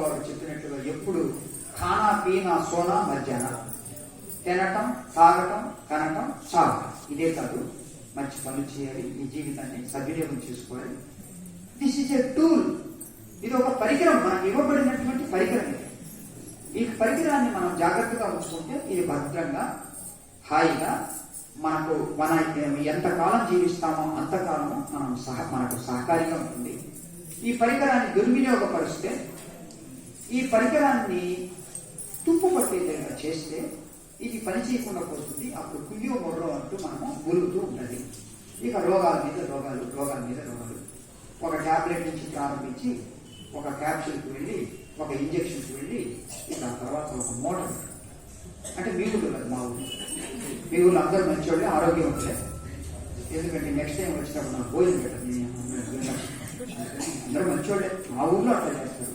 వారు చెప్పినట్లుగా ఎప్పుడు ఖానా పీనా సోనా మధ్యాహ్న, తినటం తాగటం కనటం సాగటం, ఇదే కాదు, మంచి పనులు చేయాలి, ఈ జీవితాన్ని సద్వినియోగం చేసుకోవాలి. దిస్ ఈజ్ ఎ టూల్, ఇది ఒక పరికరం, మనకు ఇవ్వబడినటువంటి పరికరం. ఇది ఈ పరికరాన్ని మనం జాగ్రత్తగా ఉంచుకుంటే ఇది భద్రంగా హాయిగా మన ఎంతకాలం జీవిస్తామో అంతకాలము మనకు సహకారిగా ఉంటుంది. ఈ పరికరాన్ని దుర్వినియోగపరిస్తే, ఈ పరికరాన్ని తుప్పు పట్టేలా చేస్తే ఇది పని చేయకుండా పోతుంది. అప్పుడు కుయ్యో మొర్రో అంటూ మనము గురుగుతూ ఉంటుంది. ఇక రోగాల మీద రోగాలు. ఒక ట్యాబ్లెట్ నుంచి ప్రారంభించి ఒక క్యాప్సూల్కి వెళ్ళి ఒక ఇంజక్షన్కి వెళ్ళి ఇక తర్వాత ఒక మోటార్. అంటే మీ ఊళ్ళో కాదు, మా ఊళ్ళో. మీ ఊళ్ళో అందరూ మంచివాళ్ళే, ఆరోగ్యం ఉండలేదు. ఎందుకంటే నెక్స్ట్ టైం వచ్చినప్పుడు నాకు భోజనం పెట్టండి, అందరూ మంచివాళ్ళే, మా ఊళ్ళో అట్లా చేస్తారు.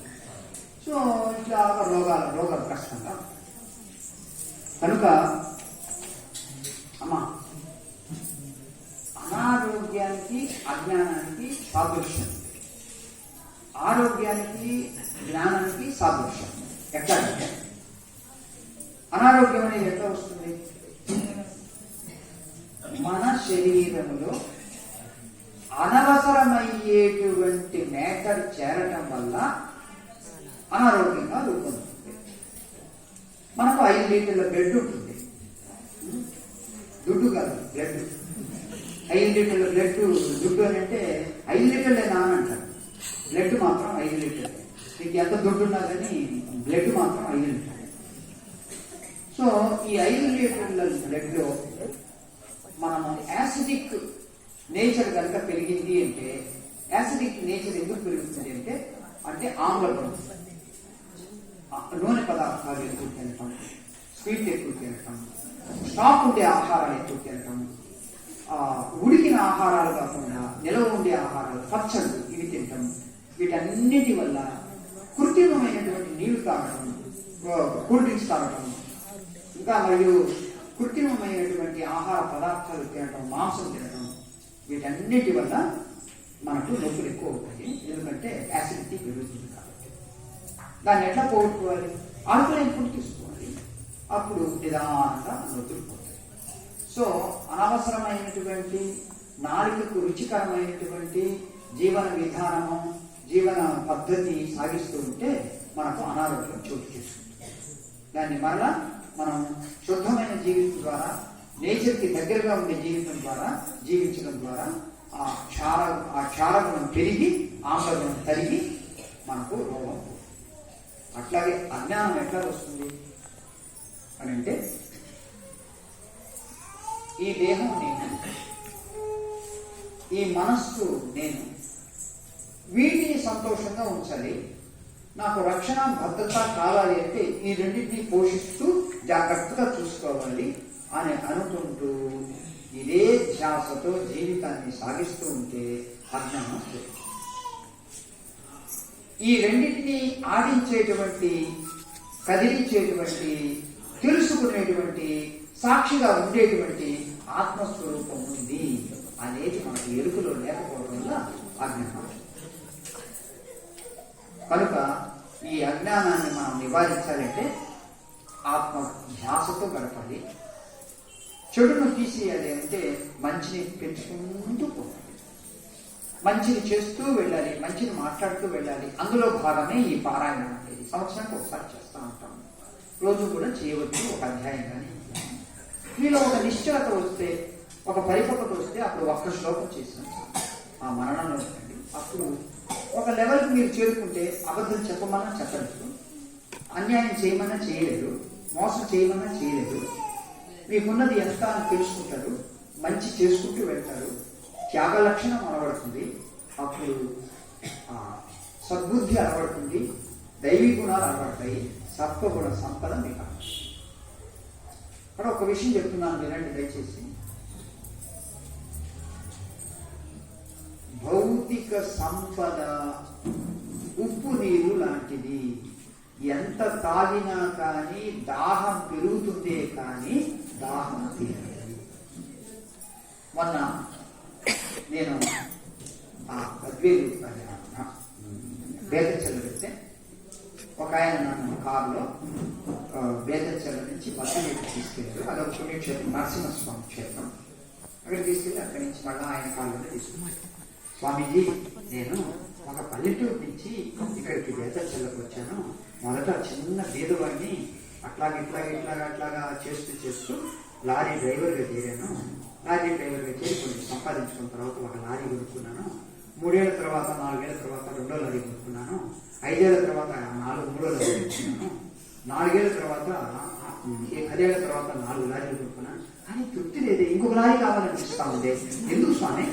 సో ఇట్లా రోగాలు కష్టంగా. కనుక అమ్మా, అనారోగ్యానికి అజ్ఞానానికి సాదృశ్యం, ఆరోగ్యానికి జ్ఞానానికి సాదృశ్యం. ఎట్లా అంటే అనారోగ్యం అనేది ఎట్లా వస్తుంది? మన శరీరంలో అనవసరమయ్యేటువంటి మేటర్ చేరటం వల్ల అనారోగ్యంగా రూపొందుతుంది. మనకు 5 లీటర్ల బ్లడ్ ఉంటుంది, దుడ్డు కాదు బ్లడ్. 5 లీటర్ల బ్లడ్, దుడ్డు అని అంటే 5 లీటర్లేనా అని అంటారు. బ్లడ్ మాత్రం 5 లీటర్లే. మీకు ఎంత దుడ్డు ఉన్నా కానీ బ్లడ్ మాత్రం 5 లీటర్లే. సో ఈ 5 లీటర్ల బ్లడ్ లో మనము యాసిడిక్ నేచర్ కనుక పెరిగింది అంటే, యాసిడిక్ నేచర్ ఎందుకు పెరుగుతుంది అంటే ఆమ్లగుణం, నూనె పదార్థాలు ఎక్కువ తినటం, స్వీట్ ఎక్కువ తినటం, స్టాక్ ఉండే ఆహారాలు ఎక్కువ తినటం, ఉడికిన ఆహారాలు కాకుండా నిలవ ఉండే ఆహారాలు, పచ్చళ్ళు ఇవి తినటం, వీటన్నిటి వల్ల కృత్రిమమైనటువంటి నీళ్లు తాగటం, కూల్ డ్రింక్స్ తాగటం, ఇంకా మరియు కృత్రిమమైనటువంటి ఆహార పదార్థాలు తినటం, మాంసం తినటం, వీటన్నిటి వల్ల మనకు నొప్పులు ఎక్కువ అవుతాయి. ఎందుకంటే యాసిడిటీ పెరుగుతుంది కాబట్టి. దాన్ని ఎట్లా పోగొట్టుకోవాలి? ఆల్కలైన్ ఫుడ్ తీసుకోవాలి. అప్పుడు నిదానంగా నొప్పులు పోతాయి. సో అనవసరమైనటువంటి నాలుకకు రుచికరమైనటువంటి జీవన విధానము, జీవన పద్ధతి సాగిస్తూ ఉంటే మనకు అనారోగ్యం చోటు చేసుకుంటుంది. దాన్ని మరలా మనం శుద్ధమైన జీవితం ద్వారా, నేచర్కి దగ్గరగా ఉండే జీవితం ద్వారా జీవించడం ద్వారా ఆ క్షారగుణం పెరిగి ఆమ్లగుణం తరిగి మనకు రోగం. అట్లాగే అజ్ఞానం ఎట్లా వస్తుంది అని అంటే, ఈ దేహం నేను, ఈ మనస్సు నేను, వీటిని సంతోషంగా ఉంచాలి, నాకు రక్షణ భద్రత కావాలి అంటే ఈ రెండింటినీ పోషిస్తూ జాగ్రత్తగా చూసుకోవాలి అని అనుకుంటూ ఇదే ధ్యాసతో జీవితాన్ని సాగిస్తూ ఉంటే అజ్ఞానం. ఈ రెండింటినీ ఆడించేటువంటి, కదిలించేటువంటి, తెలుసుకునేటువంటి, సాక్షిగా ఉండేటువంటి ఆత్మస్వరూపం ఉంది అనేది మనకు ఎరుకలో లేకపోవడం వల్ల అజ్ఞానం. కనుక ఈ అజ్ఞానాన్ని మనం నివారించాలంటే ఆత్మ ధ్యాసతో గడపాలి. చెడును తీసేయాలి అంటే మంచిని పెంచుకుంటూ పోవాలి, మంచిని చేస్తూ వెళ్ళాలి, మంచిని మాట్లాడుతూ వెళ్ళాలి. అందులో భాగమే ఈ పారాయణం అనేది. సంవత్సరానికి ఒకసారి చేస్తూ ఉంటాం, రోజు కూడా చేయవచ్చు, ఒక అధ్యాయం కానీ. మీలో ఒక నిశ్చలత వస్తే, ఒక పరిపక్వత వస్తే అప్పుడు ఒక్క శ్లోకం చేసాం ఆ మరణంలో ఉంటుంది. అప్పుడు ఒక లెవెల్కి మీరు చేరుకుంటే అబద్ధం చెప్పమన్నా చెప్పలేదు, అన్యాయం చేయమన్నా చేయలేదు, మోసం చేయమన్నా చేయలేదు. మీకున్నది ఎంత అని తెలుసుకుంటారు, మంచి చేసుకుంటూ వెళ్తారు, త్యాగ లక్షణం అలవడుతుంది. అప్పుడు సద్బుద్ధి అలవడుతుంది, దైవీ గుణాలు అలవడతాయి, సత్వగుణ సంపద మీకు. అక్కడ ఒక విషయం చెప్తున్నాను వినండి దయచేసి. భౌతిక సంపద ఉప్పు నీరు లాంటిది. ఎంత తాగినా కానీ దాహం పెరుగుతుందే కానీ దాహం తీరదు. మొన్న నేను బేదచల్ల పెడితే ఒక ఆయన నన్ను కారులో వేదచర్ల నుంచి బస్సు తీసుకెళ్ళారు. అదొక పుణ్యక్షేత్రం, నరసింహస్వామి క్షేత్రం. అక్కడ తీసుకెళ్ళి అక్కడి నుంచి మళ్ళీ ఆయన కాళ్ళలో తీసుకున్నాను. స్వామీజీ, నేను ఒక పల్లెటూరు నుంచి ఇక్కడికి వేదచర్లకు వచ్చాను. మొదట చిన్న బీదవాడిని అట్లాగా చేస్తూ లారీ డ్రైవర్గా చేరాను. లారీ డ్రైవర్గా చేరి కొంచెం సంపాదించుకున్న తర్వాత ఒక లారీ కొనుక్కున్నాను. 3 ఏళ్ల తర్వాత 4 ఏళ్ల తర్వాత 2వ లారీ కొనుక్కున్నాను. 5 ఏళ్ల తర్వాత 3వ లారీ కొనుక్కున్నాను. 4 ఏళ్ల తర్వాత 10 ఏళ్ల తర్వాత 4 లారీలు కొనుక్కున్నాను. కానీ తృప్తి లేదే, ఇంకొక లారీ కావాలనిపిస్తా ఉంది. ఎందుకు స్వామి?